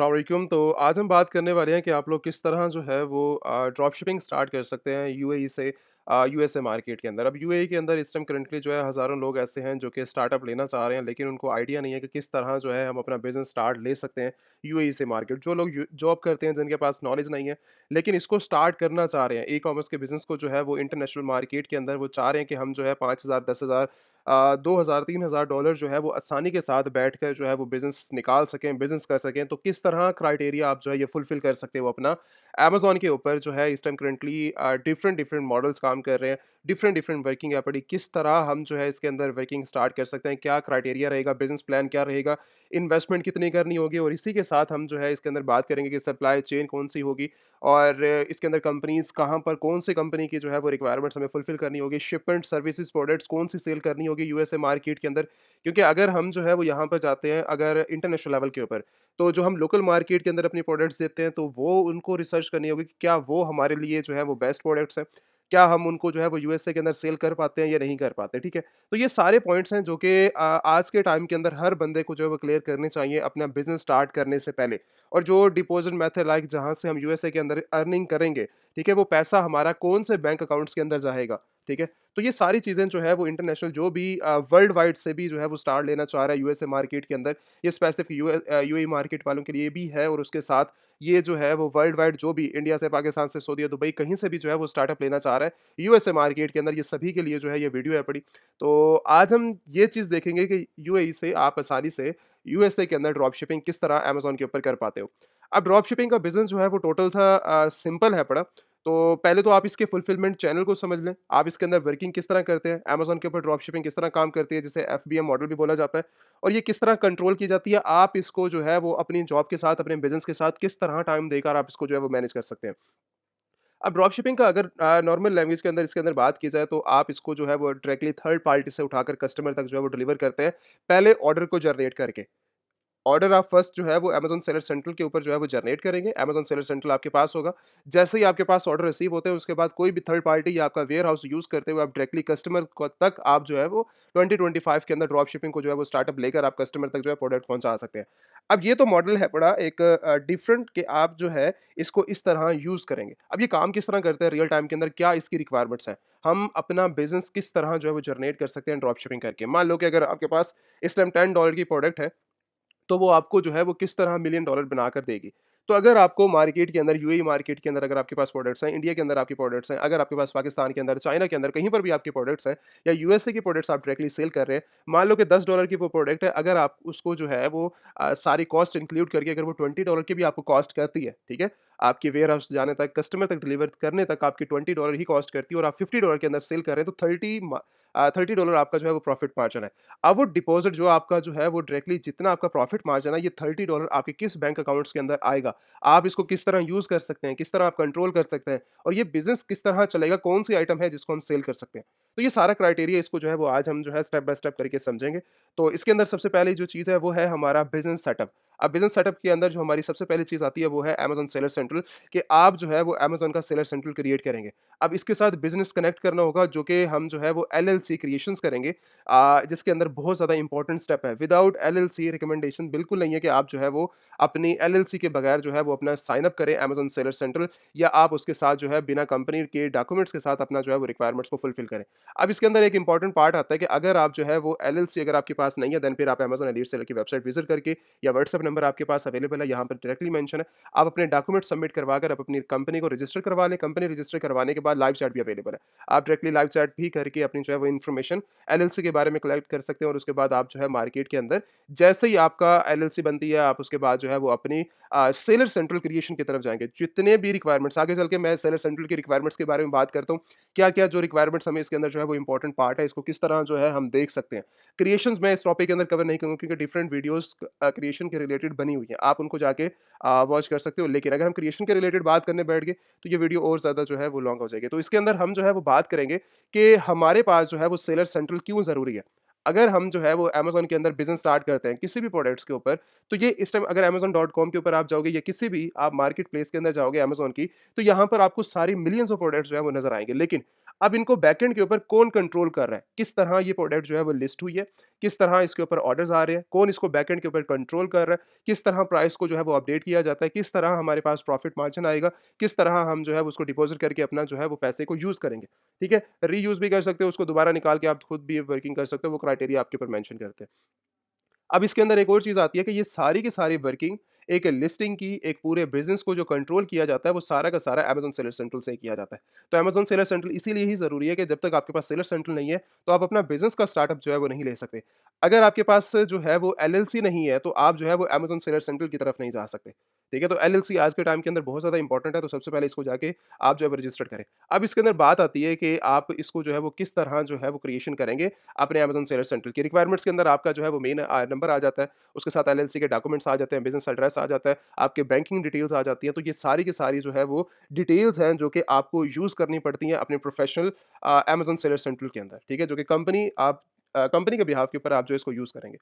अस्सलाम वालेकुम। तो आज हम बात करने वाले हैं कि आप लोग किस तरह जो है वो ड्रॉप शिपिंग स्टार्ट कर सकते हैं यूएई से यूएसए मार्केट के अंदर। अब यूएई के अंदर इस टाइम करंटली जो है हज़ारों लोग ऐसे हैं जो कि स्टार्टअप लेना चाह रहे हैं, लेकिन उनको आइडिया नहीं है कि किस तरह जो है हम अपना बिज़नेस स्टार्ट ले सकते हैं यूएई से मार्केट। जो लोग जॉब करते हैं जिनके पास नॉलेज नहीं है, लेकिन इसको स्टार्ट करना चाह रहे हैं, ई कॉमर्स के बिज़नेस को जो है वो इंटरनेशनल मार्केट के अंदर वो चाह रहे हैं कि हम जो है 5,000 10,000 $2,000 $3,000 जो है वो आसानी के साथ बैठकर जो है वो बिज़नेस निकाल सकें, बिज़नेस कर सकें। तो किस तरह क्राइटेरिया आप जो है ये फुलफ़िल कर सकते हो अपना। अमेज़न के ऊपर जो है इस time currently different different models काम कर रहे हैं, डिफरेंट डिफरेंट वर्किंग है पड़ी। किस तरह हम जो है इसके अंदर वर्किंग स्टार्ट कर सकते हैं, क्या क्राइटेरिया रहेगा, बिज़नेस प्लान क्या रहेगा, इन्वेस्टमेंट कितनी करनी होगी, और इसी के साथ हम जो है इसके अंदर बात करेंगे कि सप्लाई चेन कौन-सी होगी और इसके अंदर कंपनीज़ कहाँ पर कौन-सी कंपनी की जो है वो रिक्वायरमेंट्स हमें फुलफ़िल करनी होगी, शिपमेंट, सर्विसेज़, प्रोडक्ट्स कौन-सी सेल करनी होगी यूएसए मार्केट के अंदर। क्योंकि अगर हम जो है वो यहाँ पर जाते हैं अगर इंटरनेशनल लेवल के ऊपर, तो जो हम लोकल मार्केट के अंदर अपनी प्रोडक्ट्स देते हैं, तो वो उनको रिसर्च करनी होगी कि क्या वो हमारे लिए जो है वो बेस्ट प्रोडक्ट्स हैं। क्या हम उनको जो है वो यूएसए के अंदर सेल कर पाते हैं या नहीं कर पाते, ठीक है? तो ये सारे पॉइंट्स हैं जो कि आज के टाइम के अंदर हर बंदे को जो है वो क्लियर करने चाहिए अपना बिज़नेस स्टार्ट करने से पहले। और जो डिपॉज़िट मेथड लाइक जहाँ से हम यूएसए के अंदर अर्निंग करेंगे, ठीक है? वो पैसा हमारा कौन से बैंक अकाउंट्स के अंदर जाएगा, ठीक है? तो ये सारी चीज़ें जो है वो इंटरनेशनल जो भी वर्ल्ड वाइड से भी जो है वो स्टार्ट लेना चाह रहा है यूएसए मार्केट के अंदर, ये स्पेसिफिक यूएई मार्केट वालों के लिए भी है, और उसके साथ ये जो है वो वर्ल्ड वाइड जो भी इंडिया से, पाकिस्तान से, सऊदी, दुबई कहीं से भी जो है वो स्टार्टअप लेना चाह रहा है यूएसए मार्केट के अंदर, ये सभी के लिए जो है ये वीडियो है पड़ी। तो आज हम ये चीज़ देखेंगे कि यूएई से आप आसानी से यूएसए के अंदर ड्रॉप शिपिंग किस तरह अमेज़न के ऊपर कर पाते हो। अब ड्रॉप शिपिंग का बिज़नेस जो है वो टोटल सा सिंपल है पड़ा। तो पहले तो आप इसके फुलफिलमेंट चैनल को समझ लें, आप इसके अंदर वर्किंग किस तरह करते हैं, अमेज़न के ऊपर ड्रॉप शिपिंग किस तरह काम करती है, जिसे एफबीएम मॉडल भी बोला जाता है, और ये किस तरह कंट्रोल की जाती है। आप इसको जो है वो अपनी जॉब के साथ, अपने बिज़नेस के साथ किस तरह टाइम देकर आप इसको जो है वो मैनेज कर सकते हैं। अब ड्रॉप शिपिंग का अगर नॉर्मल लैंग्वेज के अंदर इसके अंदर बात की जाए, तो आप इसको जो है वो डायरेक्टली थर्ड पार्टी से उठाकर कस्टमर तक जो है वो डिलीवर करते हैं, पहले ऑर्डर को जनरेट करके। ऑर्डर आप फर्स्ट जो है वो अमेज़न सेलर सेंट्रल के ऊपर जो है वो जनरेट करेंगे। अमेज़न सेलर सेंट्रल आपके पास होगा। जैसे ही आपके पास ऑर्डर रिसीव होते हैं, उसके बाद कोई भी थर्ड पार्टी या आपका वेयरहाउस यूज़ करते हुए आप डायरेक्टली कस्टमर को तक आप जो है वो 2025 के अंदर ड्रॉप शिपिंग को जो है वो स्टार्टअप लेकर आप कस्टमर तक जो है प्रोडक्ट पहुँचा सकते हैं। अब ये तो मॉडल है बड़ा एक डिफरेंट कि आप जो है इसको इस तरह यूज़ करेंगे। अब ये काम किस तरह करते हैं रियल टाइम के अंदर, क्या इसकी रिक्वायरमेंट्स हैं? हम अपना बिज़नेस किस तरह जो है वो जनरेट कर सकते हैं ड्रॉप शिपिंग करके? मान लो कि अगर आपके पास इस टाइम $10 की प्रोडक्ट है, तो वो आपको जो है वो किस तरह मिलियन डॉलर बनाकर देगी। तो अगर आपको मार्केट के अंदर, यूएई मार्केट के अंदर अगर आपके पास प्रोडक्ट्स हैं, इंडिया के अंदर आपके प्रोडक्ट्स हैं, अगर आपके पास पाकिस्तान के अंदर, चाइना के अंदर, कहीं पर भी आपके प्रोडक्ट्स हैं, या यूएसए की प्रोडक्ट्स आप डायरेक्टली सेल कर रहे हैं, मान लो कि $10 की वो प्रोडक्ट है, अगर आप उसको जो है वो सारी कॉस्ट इंक्लूड करके अगर वो $20 की भी आपको कॉस्ट करती है, ठीक है? आपके वेयर हाउस जाने तक, कस्टमर तक डिलीवर करने तक आपकी $20 ही कॉस्ट करती है, और आप $50 के अंदर सेल कर रहे हैं, तो $30 आपका जो है वो प्रॉफिट मार्जिन है। अब वो डिपॉज़िट जो आपका जो है वो डायरेक्टली जितना आपका प्रॉफ़िट मार्जिन है, ये $30 आपके किस बैंक अकाउंट्स के अंदर आएगा? आप इसको किस तरह यूज़ कर सकते हैं? किस तरह आप कंट्रोल कर सकते हैं? और ये बिज़नेस किस तरह चलेगा? कौन-सी आइटम है जिसको हम सेल कर सकते हैं? तो ये सारा क्राइटेरिया इसको जो है वो आज हम जो है स्टेप बाय स्टेप करके समझेंगे। तो इसके अंदर सबसे पहली जो चीज़ है वो है हमारा बिज़नेस सेटअप। अब बिज़नेस सेटअप के अंदर जो हमारी सबसे पहली चीज़ आती है वो है अमेज़न सेलर सेंट्रल, कि आप जो है वो अमेज़न का सेलर सेंट्रल क्रिएट करेंगे। अब इसके साथ बिज़नेस कनेक्ट करना होगा, जो कि हम जो है वो एलएलसी क्रिएशंस करेंगे, जिसके अंदर बहुत ज़्यादा इंपॉर्टेंट स्टेप है। विदाउट एलएलसी रिकमेंडेशन बिल्कुल नहीं है कि आप जो है वो अपनी एलएलसी के बगैर जो है वो अपना साइन अप करें अमेज़न सेलर सेंट्रल, या आप उसके साथ जो है बिना कंपनी के डॉक्यूमेंट्स के साथ अपना जो है वो रिक्वायरमेंट्स को फुलफिल करें। अब इसके अंदर एक इंपॉर्टेंट पार्ट आता है कि अगर आप जो है वो एलएलसी अगर आपके पास नहीं है, देन फिर आप अमेज़न एलीट सेलर की वेबसाइट विज़िट करके, या व्हाट्सएप नंबर आपके पास अवेलेबल है, यहाँ पर डायरेक्टली मेंशन है। आप अपने डॉक्यूमेंट सबमिट करवाकर आप अपनी कंपनी को रजिस्टर करवा लें। कंपनी रजिस्टर करवाने के बाद लाइव चैट भी अवेलेबल है। आप डायरेक्टली लाइव चैट भी करके अपनी जो है वो इन्फॉर्मेशन एलएलसी के बारे में कलेक्ट कर सकते हैं, और उसके बाद आप जो है मार्केट के अंदर जैसे ही आपका एलएलसी बनती है, आप उसके बाद जो है वो अपनी सेलर सेंट्रल क्रिएशन की तरफ जाएँगे। जितने भी रिक्वायरमेंट्स आगे चल के मैं सेलर सेंट्रल की रिक्वायरमेंट्स के बारे में बात करता हूँ। क्या-क्या जो रिक्वायरमेंट्स हमें इसके अंदर जो है वो इंपॉर्टेंट पार्ट है, इसको किस तरह जो है हम देख सकते हैं। क्रिएशंस मैं इस टॉपिक के अंदर कवर नहीं करूँगा, क्योंकि डिफरेंट वीडियोज़ क्रिएशन के रिलेटेड बनी हुई हैं। आप उनको जाके वॉच कर सकते हो। लेकिन अगर हम क्रिएशन के रिलेटेड बात करने बैठ गए, तो ये वीडियो और ज़्यादा जो है वो लॉन्ग हो जाएगी। तो इसके अंदर हम जो है वो बात करेंगे कि हमारे पास जो है वो सेलर सेंट्रल क्यों ज़रूरी है? अगर हम जो है वो अमेज़न के अंदर बिज़नेस स्टार्ट करते हैं किसी भी प्रोडक्ट्स के ऊपर, तो ये इस टाइम अगर amazon.com के ऊपर आप जाओगे, या किसी भी आप मार्केट प्लेस के अंदर जाओगे अमेज़न की, तो यहाँ पर आपको सारी मिलियंस ऑफ प्रोडक्ट्स जो है वो नज़र आएँगे। लेकिन अब इनको बैकएंड के ऊपर कौन कंट्रोल कर रहा है? किस तरह ये प्रोडक्ट जो है वो लिस्ट हुई है? किस तरह इसके ऊपर ऑर्डर्स आ रहे हैं? कौन इसको बैकएंड के ऊपर कंट्रोल कर रहा है? किस तरह प्राइस को जो है वो अपडेट किया जाता है? किस तरह हमारे पास प्रॉफिट मार्जिन आएगा? किस तरह हम जो है उसको डिपॉज़िट करके अपना जो है वो पैसे को यूज़ करेंगे? ठीक है? रीयूज़ भी कर सकते हो, उसको दोबारा निकाल के आप खुद भी वर्किंग कर सकते हो, वो क्राइटेरिया आपके ऊपर मेंशन करते हैं। अब इसके अंदर एक और चीज़ आती है कि ये सारी की सारी वर्किंग एक लिस्टिंग की, एक पूरे बिज़नेस को जो कंट्रोल किया जाता है, वो सारा का सारा अमेज़न सेलर सेंट्रल से ही किया जाता है। तो अमेज़न सेलर सेंट्रल इसीलिए ही ज़रूरी है कि जब तक आपके पास सेलर सेंट्रल नहीं है, तो आप अपना बिज़नेस का स्टार्टअप जो है वो नहीं ले सकते। अगर आपके पास जो है वो एलएलसी नहीं है, तो आप जो है वो अमेज़न सेलर सेंट्रल की तरफ नहीं जा सकते। ठीक है? तो एलएलसी आज के टाइम के अंदर बहुत ज़्यादा इंपॉर्टेंट है, तो सबसे पहले इसको जाके आप जो है वो रजिस्टर करें। अब इसके अंदर बात आती है कि आप इसको जो है वो किस तरह जो है वो क्रिएशन करेंगे अपने अमेज़न सेलर सेंट्रल की रिक्वायरमेंट्स के अंदर आपका जो है वो मेन नंबर आ जाता है। उसके साथ एलएलसी के डॉक्यूमेंट्स आ जाते हैं, बिज़नेस एड्रेस आ जाता है, आपके बैंकिंग डिटेल्स आ जाती हैं। तो ये सारी की सारी जो है वो डिटेल्स हैं जो कि आपको यूज़ करनी पड़ती हैं अपने प्रोफेशनल अमेज़न सेलर सेंट्रल के अंदर, ठीक है? जो कि कंपनी के बिहाफ़ के ऊपर आप जो है इसको यूज़ करेंगे।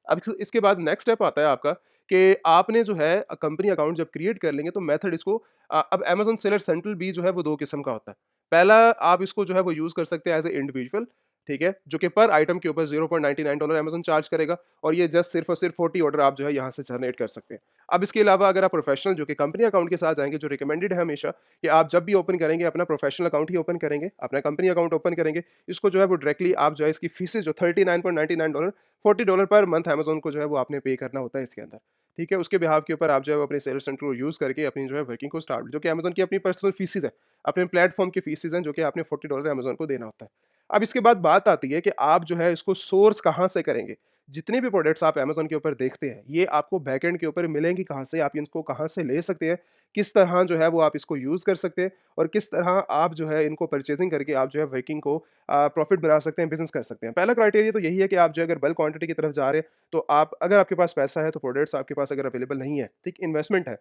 अब इसके बाद नेक्स्ट स्टेप आता है आपका कि आपने जो है कंपनी अकाउंट जब क्रिएट कर लेंगे तो मेथड इसको अब अमेज़न सेलर सेंट्रल भी जो है वो 2 किस्म का होता है। पहला आप इसको जो है वो यूज़ कर सकते हैं एज़ अ इंडिविजुअल, ठीक है? जो कि पर आइटम के ऊपर $0.99 अमेज़न चार्ज करेगा और ये जस्ट सिर्फ़ और सिर्फ़ 40 ऑर्डर आप जो है यहाँ से जनरेट कर सकते हैं। अब इसके अलावा अगर आप प्रोफेशनल जो कि कंपनी अकाउंट के साथ जाएँगे जो रिकमेंडेड है हमेशा कि आप जब भी ओपन करेंगे अपना प्रोफेशनल अकाउंट ही ओपन करेंगे, अपना कंपनी अकाउंट ओपन करेंगे। इसको जो है वो डायरेक्टली आप जो है इसकी फीसें जो $39.99 $40 पर मंथ अमेज़न को जो है वो आपने पे करना होता है इसके अंदर, ठीक है? उसके बिहाफ़ के ऊपर आप जो है वो अपने सेल्स सेंटर को यूज़ करके अपनी जो है वर्किंग को स्टार्ट जो कि अमेज़न की अपनी पर्सनल फीसेज़ हैं, अपने प्लेटफ़ॉर्म की फीसेज़ हैं जो कि आपने $40 अमेज़न को देना होता है। अब इसके बाद बात आती है कि आप जो है इसको सोर्स कहाँ से करेंगे? जितने भी प्रोडक्ट्स आप अमेज़न के ऊपर देखते हैं, ये आपको बैकएंड के ऊपर मिलेंगी कहाँ से? आप इनको कहाँ से ले सकते हैं? किस तरह जो है वो आप इसको यूज़ कर सकते हैं? और किस तरह आप जो है इनको परचेज़िंग करके आप जो है वर्किंग को प्रॉफ़िट बना सकते हैं, बिज़नेस कर सकते हैं। पहला क्राइटेरिया तो यही है कि आप जो है अगर बल्क क्वांटिटी की तरफ जा रहे हैं, तो आप अगर आपके पास पैसा है तो प्रोडक्ट्स आपके पास अगर अवेलेबल नहीं है, ठीक इन्वेस्टमेंट है,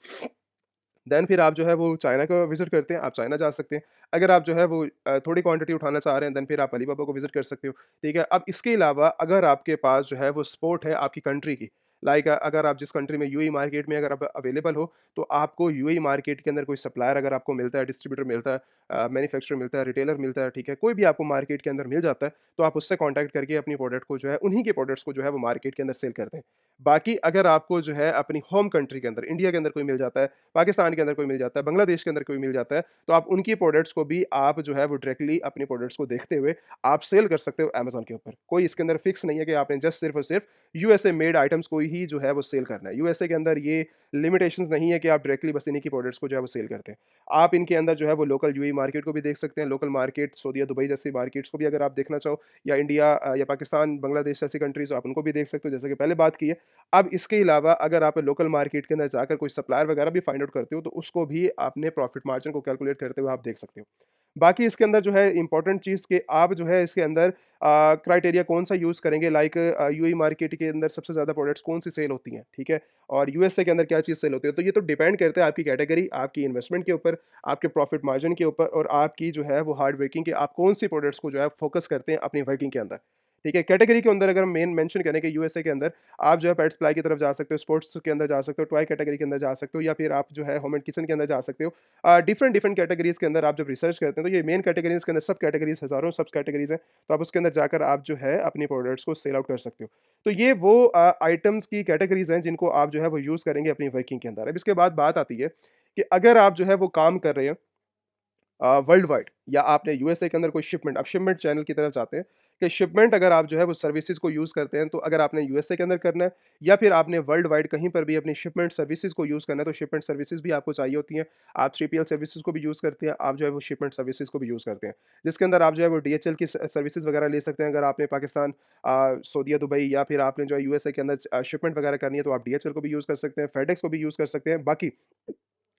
देन फिर आप जो है वो चाइना का विज़िट करते हैं, आप चाइना जा सकते हैं। अगर आप जो है वो थोड़ी क्वांटिटी उठाना चाह रहे हैं, देन फिर आप अलीबाबा को विज़िट कर सकते हो, ठीक है? अब इसके अलावा अगर आपके पास जो है वो सपोर्ट है आपकी कंट्री की, लाइक अगर आप जिस कंट्री में यूएई मार्केट में अगर आप अवेलेबल हो, तो आपको यूएई मार्केट के अंदर कोई सप्लायर अगर आपको मिलता है, डिस्ट्रीब्यूटर मिलता है, मैन्युफैक्चरर मिलता है, रिटेलर मिलता है, ठीक है? कोई भी आपको मार्केट के अंदर मिल जाता है, तो आप उससे कॉन्टैक्ट करके अपनी प्रोडक्ट को जो है उन्हीं के प्रोडक्ट्स को जो है वो मार्केट के अंदर सेल कर दें। बाकी अगर आपको जो है अपनी होम कंट्री के अंदर, इंडिया के अंदर कोई मिल जाता है, पाकिस्तान के अंदर कोई मिल जाता है, बांग्लादेश के अंदर कोई मिल जाता है, तो आप उनकी प्रोडक्ट्स को भी आप जो है वो डायरेक्टली अपनी प्रोडक्ट्स को देखते हुए आप सेल कर सकते हो अमेज़न के ऊपर। कोई इसके अंदर फिक्स नहीं है कि आपने जस्ट सिर्फ़ और सिर्फ़ यूएसए मेड आइटम्स को ही जो है वो सेल करना है। यूएसए के अंदर ये लिमिटेशंस नहीं है कि आप डायरेक्टली बस इन्हीं की प्रोडक्ट्स को जो है वो सेल करते हैं। आप इनके अंदर जो है वो लोकल यूएई मार्केट को भी देख सकते हैं, लोकल मार्केट सऊदीया, दुबई जैसी मार्केट्स को भी अगर आप देखना चाहो या इंडिया या पाकिस्तान, बांग्लादेश जैसी कंट्रीज़ आप उनको भी देख सकते हो जैसे कि पहले बात की है। अब इसके अलावा अगर आप लोकल मार्केट के अंदर जाकर कोई सप्लायर वगैरह भी फाइंड आउट करते हो, तो उसको भी आपने प्रॉफिट मार्जिन को कैलकुलेट करते हुए आप देख सकते हो। बाकी इसके अंदर जो है इम्पोर्टेंट चीज़ कि आप जो है इसके अंदर क्राइटेरिया कौन-सा यूज़ करेंगे लाइक यूएई मार्केट के अंदर सबसे ज़्यादा प्रोडक्ट्स कौन-सी सेल होती हैं, ठीक है? और यूएसए के अंदर क्या चीज़ सेल होती है, तो ये तो डिपेंड करता है आपकी कैटेगरी, आपकी इन्वेस्टमेंट के ऊपर, आपके प्रॉफिट मार्जिन के ऊपर और आपकी जो है वो हार्ड वर्किंग के आप कौन-सी प्रोडक्ट्स को जो है फोकस करते हैं अपनी वर्किंग के अंदर। ठीक है? कैटेगरी के अंदर अगर हम मेन मेंशन करें कि यूएसए के अंदर आप जो है पेट सप्लाई की तरफ जा सकते हो, स्पोर्ट्स के अंदर जा सकते हो, टॉय कैटेगरी के अंदर जा सकते हो या फिर आप जो है होम एंड किचन के अंदर जा सकते हो। डिफरेंट डिफरेंट कैटेगरीज़ के अंदर आप जब रिसर्च करते हैं तो ये मेन कैटेगरीज़ के अंदर सब कैटेगरीज़ हज़ारों सब कैटेगरीज़ हैं, तो आप उसके अंदर जाकर आप जो है अपनी प्रोडक्ट्स को सेल आउट कर सकते हो। तो ये वो आइटम्स की कैटेगरीज़ हैं जिनको आप जो है वो यूज़ करेंगे अपनी वर्किंग के अंदर। अब इसके बाद बात आती है कि अगर आप जो है वो काम कर रहे हैं वर्ल्ड वाइड या आपने यूएसए के अंदर कोई शिपमेंट अब शिपमेंट चैनल की तरफ जाते हैं कि शिपमेंट अगर आप जो है वो सर्विसेज को यूज़ करते हैं तो अगर आपने यूएसए के अंदर करना है या फिर आपने वर्ल्ड वाइड कहीं पर भी अपनी शिपमेंट सर्विसेज को यूज़ करना है तो शिपमेंट सर्विसेज भी आपको चाहिए होती हैं। आप 3PL सर्विसेज को भी यूज़ करते हैं, आप जो है वो शिपमेंट सर्विसेज को भी यूज़ करते हैं, जिसके अंदर आप जो है वो डीएचएल की सर्विसेज वगैरह ले सकते हैं। अगर आपने पाकिस्तान सऊदीया, दुबई या फिर आपने जो है यूएसए के अंदर शिपमेंट वगैरह करनी है तो आप डीएचएल को भी यूज़ कर सकते हैं, फेडेक्स को भी यूज़ कर सकते हैं। बाकी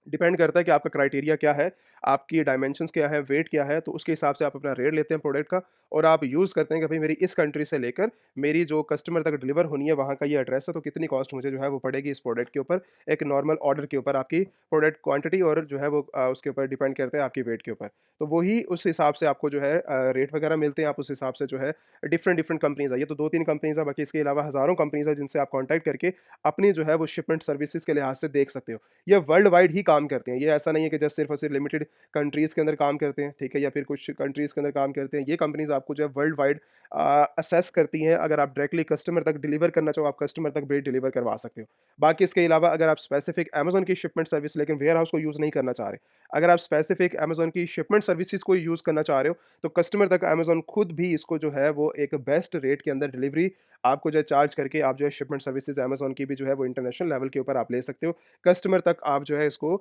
डिपेंड करता है कि आपका क्राइटेरिया क्या है, आपकी डायमेंशंस क्या है, वेट क्या है, तो उसके हिसाब से आप अपना रेट लेते हैं प्रोडक्ट का और आप यूज़ करते हैं कि भई मेरी इस कंट्री से लेकर मेरी जो कस्टमर तक डिलीवर होनी है, वहाँ का ये एड्रेस है, तो कितनी कॉस्ट मुझे जो है वो पड़ेगी इस प्रोडक्ट के ऊपर। एक नॉर्मल ऑर्डर के ऊपर आपकी प्रोडक्ट क्वांटिटी और जो है वो उसके ऊपर डिपेंड करता है आपकी वेट के ऊपर। तो वही उस हिसाब से आपको जो है रेट वगैरह मिलते हैं, आप उस हिसाब से जो है डिफरेंट डिफरेंट कंपनीज़ है, ये तो 2-3 कंपनीज़ है, बाकी इसके अलावा हज़ारों कंपनीज़ है जिनसे आप कॉन्टैक्ट करके अपनी जो है वो शिपमेंट सर्विसेज़ के लिहाज से देख सकते हो। ये वर्ल्ड वाइड ही काम करते हैं। ये ऐसा नहीं है कि जस्ट सिर्फ़ और सिर्फ़ लिमिटेड कंट्रीज़ के अंदर काम करते हैं, ठीक है? या फिर कुछ कंट्रीज़ के अंदर काम करते हैं। ये कंपनीज़ आपको जो है वर्ल्ड वाइड असेस करती हैं। अगर आप डायरेक्टली कस्टमर तक डिलीवर करना चाहो, आप कस्टमर तक भी डिलीवर करवा सकते हो। बाकी इसके अलावा अगर आप स्पेसिफिक अमेज़न की शिपमेंट सर्विस लेकिन वेयरहाउस को यूज़ नहीं करना चाह रहे, अगर आप स्पेसिफिक अमेज़न की शिपमेंट सर्विसेज़ को यूज़ करना चाह रहे हो, तो कस्टमर तक अमेज़न खुद भी इसको जो है वो एक बेस्ट रेट के अंदर डिलीवरी आपको जो है चार्ज करके आप जो है शिपमेंट सर्विसेज़ अमेज़न की भी जो है वो इंटरनेशनल लेवल के ऊपर आप ले सकते हो। कस्टमर तक आप जो है इसको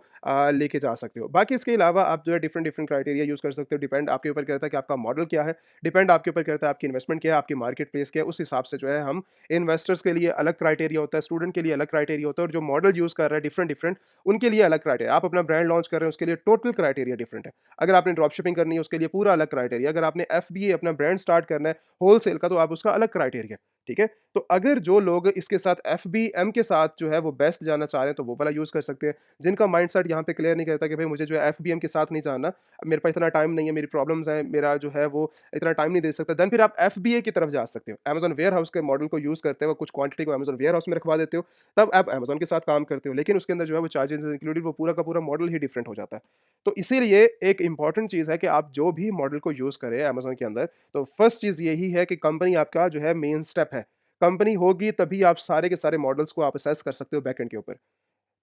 लेके जा सकते हो। बाकी इसके अलावा आप जो है डिफरेंट डिफरेंट क्राइटेरिया यूज़ कर सकते हो, डिपेंड आपके ऊपर करता है कि आपका मॉडल क्या है, डिपेंड आपके ऊपर करता है आपकी इन्वेस्टमेंट क्या है, आपकी मार्केट प्लेस क्या है, उस हिसाब से जो है हम इन्वेस्टर्स के लिए अलग क्राइटेरिया होता है, स्टूडेंट के लिए अलग क्राइटेरिया होता है और जो मॉडल यूज़ कर रहा है डिफरेंट डिफरेंट उनके लिए अलग क्राइटेरिया। आप अपना ब्रांड लॉन्च कर रहे हैं उसके लिए टोटल क्राइटेरिया डिफरेंट है। अगर आपने ड्रॉप शिपिंग करनी है उसके लिए पूरा अलग क्राइटेरिया, अगर आपने एफबीए अपना ब्रांड स्टार्ट करना है होलसेल का तो आप उसका अलग क्राइटेरिया, ठीक है? तो अगर जो लोग इसके साथ एफबीएम के साथ जो है वो बेस्ट जाना चाह रहे हैं तो वो वाला यूज़ कर सकते हैं। जिनका माइंडसेट यहाँ पे क्लियर नहीं करता कि भाई मुझे जो है एफबीएम के साथ नहीं जाना, मेरे पास इतना टाइम नहीं है, मेरी प्रॉब्लम्स हैं, मेरा जो है वो इतना टाइम नहीं दे सकता, देन फिर आप एफबीए की तरफ जा सकते हो। अमेज़न वेयरहाउस के मॉडल को यूज़ करते हुए कुछ क्वांटिटी को अमेज़न वेयरहाउस में रखवा देते हो, तब आप अमेज़न के साथ काम करते हो। लेकिन उसके अंदर जो है वो चार्जेज़ इंक्लूडेड वो पूरा का पूरा मॉडल ही डिफरेंट हो जाता है। तो इसीलिए एक इम्पोर्टेंट चीज़ है कि आप जो भी मॉडल को यूज़ करें अमेज़न के अंदर, तो फर्स्ट चीज़ यही है कि कंपनी आपका जो है मेन स्टेप है। कंपनी होगी तभी आप सारे के सारे मॉडल्स को आप असेस कर सकते हो बैकएंड के ऊपर।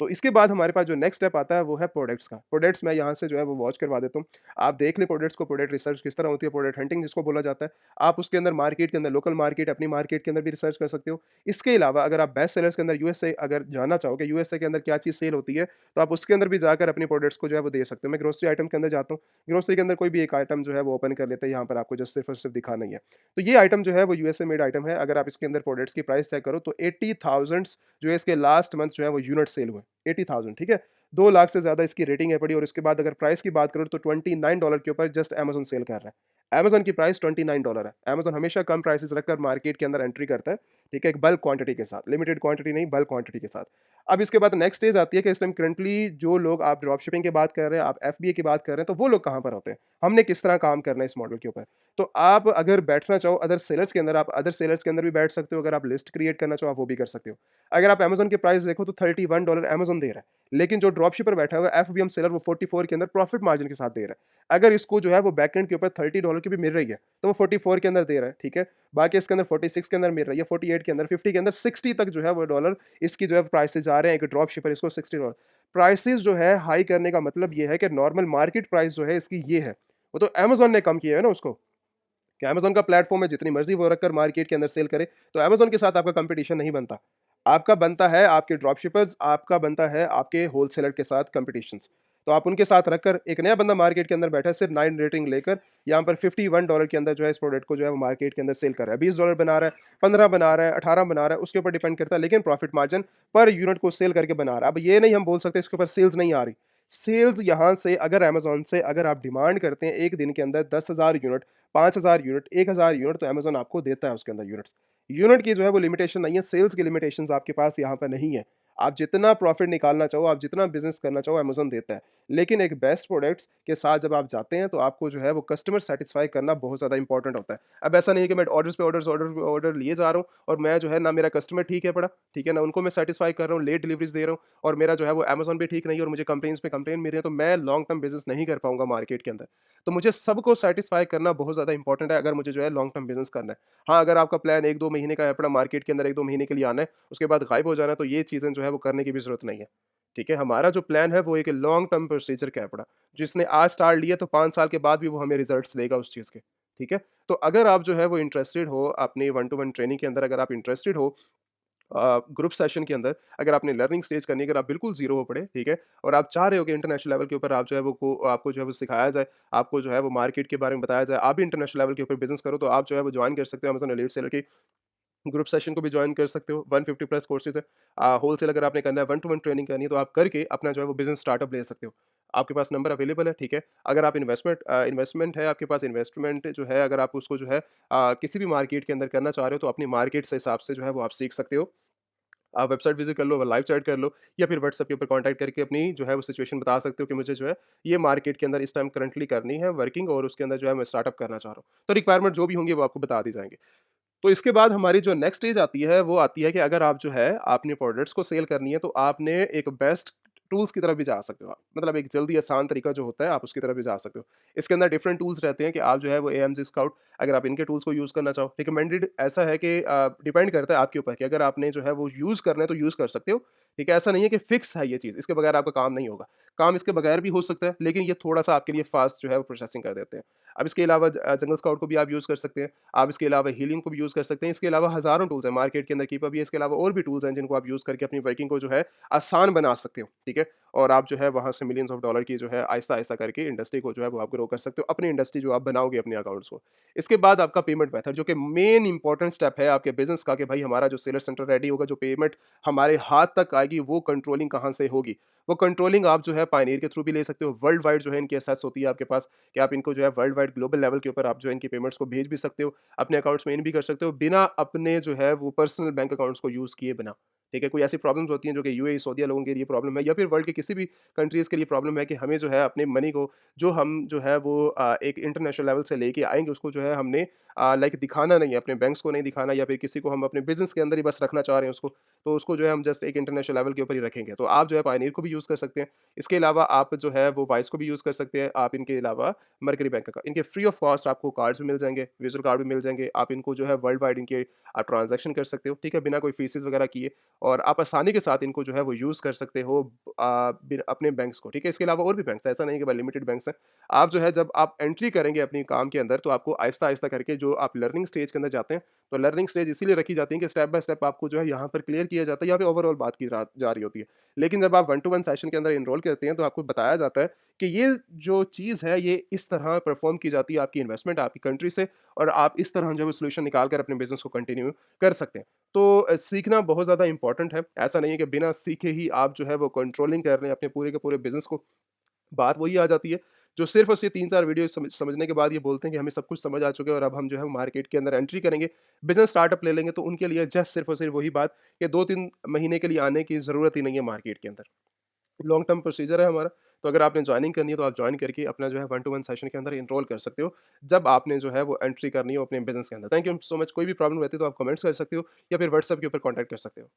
तो इसके बाद हमारे पास जो नेक्स्ट स्टेप आता है वो है प्रोडक्ट्स का। प्रोडक्ट्स मैं यहाँ से जो है वो वॉच करवा देता हूँ। आप देख लें प्रोडक्ट्स को, प्रोडक्ट रिसर्च किस तरह होती है, प्रोडक्ट हंटिंग जिसको बोला जाता है। आप उसके अंदर मार्केट के अंदर लोकल मार्केट, अपनी मार्केट के अंदर भी रिसर्च कर सकते हो। इसके अलावा अगर आप बेस्ट सेलर्स के अंदर यूएसए अगर जानना चाहो कि यूएसए के अंदर क्या चीज़ सेल होती है, तो आप उसके अंदर भी जाकर अपनी प्रोडक्ट्स को जो है वो दे सकते हो। मैं ग्रोसरी आइटम के अंदर जाता हूँ, ग्रोसरी के अंदर कोई भी एक आइटम जो है वो ओपन कर लेते हैं, यहाँ पर आपको जस्ट सिर्फ और सिर्फ दिखाना ही है। तो ये आइटम जो है वो यूएसए मेड आइटम है। अगर आप इसके अंदर प्रोडक्ट्स की प्राइस चेक करो तो 80,000 जो है इसके लास्ट मंथ जो है वो यूनिट सेल हुए। 80,000 ठीक है? 2 लाख से ज़्यादा इसकी रेटिंग है पड़ी और इसके बाद अगर प्राइस की बात करूँ तो $29 के ऊपर जस्ट अमेज़न सेल कर रहा है। अमेज़न की प्राइस $29 है। अमेज़न हमेशा कम प्राइसेज़ रखकर मार्केट के अंदर एंट्री करता है, ठीक है? एक बल्क क्वांटिटी के साथ, लिमिटेड क्वांटिटी नहीं, बल्क क्वांटिटी के साथ। अब इसके बाद नेक्स्ट स्टेज आती है कि इस टाइम करंटली जो लोग आप ड्रॉप शिपिंग की बात कर रहे हैं, आप एफबीए की बात कर रहे हैं, तो वो लोग कहाँ पर होते हैं? हमने किस तरह काम करना है इस मॉडल के ऊपर? तो आप अगर बैठना चाहो अदर सेलर्स के अंदर, आप अदर सेलर्स के अंदर भी बैठ सकते हो, अगर आप लिस्ट क्रिएट करना चाहो, आप वो भी कर सकते हो। अगर आप अमेज़न की प्राइस देखो तो $31 अमेज़न दे रहा है। लेकिन जो ड्रॉप शिपर बैठा हुआ है एफबीएम सेलर वो 44 के अंदर प्रॉफिट मार्जिन के साथ दे रहा है। अगर इसको जो है वो बैकएंड के ऊपर $30 की भी मिल रही है, तो वो 44 के अंदर दे रहा है, ठीक है? बाकी इसके अंदर 46 के अंदर मिल रही है, 48 के अंदर, 50 के अंदर, 60 तक जो है वो डॉलर इसकी जो है प्राइसेज़ आ रहे हैं, एक ड्रॉप शिपर इसको $60 प्राइसेज़ जो है हाई करने का मतलब ये है कि नॉर्मल मार्केट प्राइस जो है इसकी ये है। वो तो अमेज़न ने कम किया है ना उसको। कि अमेज़न का प्लेटफ़ॉर्म है, जितनी मर्ज़ी वो रखकर मार्केट के अंदर सेल करे, तो अमेज़न के साथ आपका कॉम्पिटिशन नहीं बनता। आपका बनता है आपके ड्रॉपशिपर्स, आपका बनता है आपके होलसेलर के साथ कॉम्पिटिशन्स। तो आप उनके साथ रखकर एक नया बंदा मार्केट के अंदर बैठा है, सिर्फ़ 9 रेटिंग लेकर यहाँ पर $51 के अंदर जो है इस प्रोडक्ट को जो है वो मार्केट के अंदर सेल कर रहा है। $20 बना रहा है, 15 बना रहा है, 18 बना रहा है, उसके ऊपर डिपेंड करता है, लेकिन प्रॉफ़िट मार्जिन पर यूनिट को सेल करके बना रहा है। अब ये नहीं हम बोल सकते इसके ऊपर सेल्स नहीं आ रही। सेल्स यहाँ से अगर अमेज़न से अगर आप डिमांड करते हैं 1 दिन के अंदर 10,000 यूनिट, 5,000 यूनिट, 1,000 यूनिट तो अमेज़न आपको देता है उसके अंदर यूनिट्स। यूनिट की जो है वो लिमिटेशन नहीं है, सेल्स की लिमिटेशंस आपके पास यहाँ पर नहीं है। आप जितना प्रॉफ़िट निकालना चाहो, आप जितना बिज़नेस करना चाहो अमेज़न देता है। लेकिन एक बेस्ट प्रोडक्ट्स के साथ जब आप जाते हैं तो आपको जो है वो कस्टमर सैटिस्फाई करना बहुत ज़्यादा इंपॉर्टेंट होता है। अब ऐसा नहीं है कि मैं ऑर्डर्स पे ऑर्डर्स, ऑर्डर पे ऑर्डर लिए जा रहा हूँ और मैं जो है ना मेरा कस्टमर ठीक है पड़ा, ठीक है? ना उनको मैं सैटिस्फाई कर रहा हूँ, लेट डिलीवरीज़ दे रहा हूँ और मेरा जो है वो अमेज़न भी ठीक नहीं है और मुझे कंप्लेंट्स पे कंप्लेंट मिल रही है, तो मैं लॉन्ग टर्म बिज़नेस नहीं कर पाऊँगा मार्केट के अंदर। तो मुझे सबको सैटिस्फाई करना बहुत ज़्यादा इंपॉर्टेंट है अगर मुझे जो है लॉन्ग टर्म बिज़नेस करना है। हाँ, अगर आपका प्लान 1-2 महीने का है अपना मार्केट के अंदर 1-2 महीने के लिए आना है, उसके बाद गायब हो जाना है, तो ये चीज़ें जो है वो करने की भी ज़रूरत नहीं है। ठीक है? हमारा जो प्लान है वो एक लॉन्ग टर्म प्रोसीजर का है अपना। जिसने आज स्टार्ट लिया तो 5 साल के बाद भी वो हमें रिज़ल्ट्स देगा उस चीज़ के। ठीक है? तो अगर आप जो है वो इंटरेस्टेड हो अपनी वन टू वन ट्रेनिंग के अंदर, अगर आप इंटरेस्टेड हो ग्रुप सेशन के अंदर, अगर आपने लर्निंग स्टेज करनी है, अगर आप बिल्कुल ज़ीरो हो पड़े, ठीक है? और आप चाह रहे हो कि इंटरनेशनल लेवल के ऊपर आप जो है वो को आपको जो है वो सिखाया जाए, आपको जो है वो मार्केट के बारे में बताया जाए, आप भी इंटरनेशनल लेवल के ऊपर बिज़नेस करो, तो आप जो है वो जॉइन कर सकते हो अमेज़न एलीट सेलर की ग्रुप सेशन को भी जॉइन कर सकते हो। 150 प्लस कोर्सेज़ है। होलसेल अगर आपने करना है, वन टू वन ट्रेनिंग करनी है, तो आप करके अपना जो है वो बिज़नेस स्टार्टअप ले सकते हो। आपके पास नंबर अवेलेबल है, ठीक है? अगर आप इन्वेस्टमेंट है आपके पास, इन्वेस्टमेंट जो है अगर आप उसको जो है किसी भी मार्केट के अंदर करना चाह रहे हो, तो अपनी मार्केट से हिसाब से जो है वो आप सीख सकते हो। आप वेबसाइट विज़िट कर लो, लाइव चैट कर लो या फिर व्हाट्सएप के ऊपर कॉन्टैक्ट करके अपनी जो है वो सिचुएशन बता सकते हो कि मुझे जो है ये मार्केट के अंदर इस टाइम करंटली करनी है वर्किंग और उसके अंदर जो है मैं स्टार्टअप करना चाह रहा हूँ। तो रिक्वायरमेंट जो भी होंगी वो आपको बता दी जाएँगी। तो इसके बाद हमारी जो नेक्स्ट स्टेज आती है, वो आती है कि अगर आप जो है, आपने प्रोडक्ट्स को सेल करनी है, तो आपने एक बेस्ट टूल्स की तरफ भी जा सकते हो आप। मतलब एक जल्दी आसान तरीका जो होता है आप उसकी तरफ भी जा सकते हो। इसके अंदर डिफरेंट टूल्स रहते हैं कि आप जो है वो एएमजी स्काउट अगर आप इनके टूल्स को यूज़ करना चाहो, रिकमेंडेड ऐसा है कि डिपेंड करता है आपके ऊपर कि अगर आपने जो है वो यूज़ करना है तो यूज़ कर सकते हो। ठीक है? ऐसा नहीं है कि फिक्स है ये चीज़, इसके बगैर आपका काम नहीं होगा। काम इसके बगैर भी हो सकता है, लेकिन ये थोड़ा-सा आपके लिए फ़ास्ट जो है वो प्रोसेसिंग कर देते हैं। अब इसके अलावा जंगल स्काउट को भी आप यूज़ कर सकते हैं। आप इसके अलावा हीलिंग को भी यूज़ कर सकते हैं। इसके अलावा हज़ारों टूल्स हैं मार्केट के अंदर कीपअप भी है, इसके अलावा और भी टूल्स हैं जिनको आप यूज़ करके अपनी वर्किंग को जो है आसान बना सकते हो, ठीक है? और आप जो है वहाँ से मिलियंस ऑफ डॉलर की जो है आहिस्ता-आहिस्ता करके इंडस्ट्री को जो है वो आप ग्रो कर सकते हो, अपनी इंडस्ट्री जो आप बनाओगे अपने अकाउंट्स को। इसके बाद आपका पेमेंट मेथड जो कि मेन इंपॉर्टेंट स्टेप है आपके बिज़नेस का कि भाई हमारा जो सेलर सेंटर रेडी होगा, जो पेमेंट हमारे हाथ तक आएगी वो कंट्रोलिंग कहाँ से होगी? वो कंट्रोलिंग आप जो है पायनियर के थ्रू भी ले सकते हो, वर्ल्ड वाइड जो है इनकी एक्सेस होती है आपके पास कि आप इनको जो है वर्ल्ड वाइड ग्लोबल लेवल के ऊपर आप जो है इनकी पेमेंट्स को भेज भी सकते हो, अपने अकाउंट्स में इन भी कर सकते हो, बिना अपने जो है वो पर्सनल बैंक अकाउंट्स को यूज़ किए बिना। ठीक है? कोई ऐसी प्रॉब्लम्स होती हैं जो कि यूएई, सऊदीया लोगों के लिए प्रॉब्लम है या फिर वर्ल्ड के किसी भी कंट्रीज़ के लिए प्रॉब्लम है कि हमें जो है अपने मनी को जो हम जो है वो एक इंटरनेशनल लेवल से लेके आएँगे उसको जो है हमने लाइक दिखाना नहीं है, अपने बैंक्स को नहीं दिखाना या फिर किसी को हम अपने बिज़नेस के अंदर ही बस रखना चाह रहे हैं उसको, तो उसको जो है हम जस्ट एक इंटरनेशनल लेवल के ऊपर ही रखेंगे। तो आप जो है पायनियर को भी यूज़ कर सकते हैं। इसके अलावा आप जो है वो वाइस को भी यूज़ कर सकते हैं। आप इनके अलावा मरकरी बैंक का इनके फ्री ऑफ कॉस्ट आपको कार्ड्स भी मिल जाएँगे, विज़ुअल कार्ड भी मिल जाएँगे। आप इनको जो है वर्ल्ड वाइड इनके आप ट्रांज़ैक्शन कर सकते हो, ठीक है? बिना कोई फीसेस वगैरह किए और आप आसानी के साथ इनको जो है वो यूज़ कर सकते हो बिन अपने बैंक्स को, ठीक है? इसके अलावा और भी बैंक्स हैं, ऐसा नहीं है कि भाई लिमिटेड बैंक्स हैं। आप जो है जब आप एंट्री करेंगे अपनी काम के अंदर तो आपको आहिस्ता-आहिस्ता करके जो आप लर्निंग स्टेज के अंदर जाते हैं, तो लर्निंग स्टेज इसीलिए रखी जाती है कि स्टेप बाय स्टेप आपको जो है यहाँ पर क्लियर किया जाता है, यहाँ पे ओवरऑल बात की जा रही होती है। लेकिन जब आप वन टू वन सेशन के अंदर एनरोल करते हैं तो आपको बताया जाता है कि ये जो चीज़ है ये इस तरह परफ़ॉर्म की जाती है आपकी इन्वेस्टमेंट आपकी कंट्री से और आप इस तरह जो है सॉल्यूशन निकाल कर अपने बिज़नेस को कंटिन्यू कर सकते हैं। तो सीखना बहुत ज़्यादा इम्पोर्टेंट है। ऐसा नहीं है कि बिना सीखे ही आप जो है वो कंट्रोलिंग कर रहे हैं अपने पूरे के पूरे बिज़नेस को। बात वही आ जाती है, जो सिर्फ़ और सिर्फ़ 3-4 वीडियो समझने के बाद ये बोलते हैं कि हमें सब कुछ समझ आ चुका है और अब हम जो है मार्केट के अंदर एंट्री करेंगे, बिज़नेस स्टार्टअप ले लेंगे, तो उनके लिए जस्ट सिर्फ़ और सिर्फ़ वही बात कि 2-3 महीने के लिए आने की ज़रूरत ही नहीं है मार्केट के अंदर। लॉन्ग टर्म प्रोसीजर है हमारा, तो अगर आपने जॉइनिंग करनी है तो आप जॉइन करके अपना जो है वन टू वन सेशन के अंदर एनरोल कर सकते हो, जब आपने जो है वो एंट्री करनी हो अपने बिज़नेस के अंदर। थैंक यू सो मच कोई भी प्रॉब्लम रहती है तो आप कमेंट्स कर सकते हो या फिर व्हाट्सएप के ऊपर कॉन्टैक्ट कर सकते हो।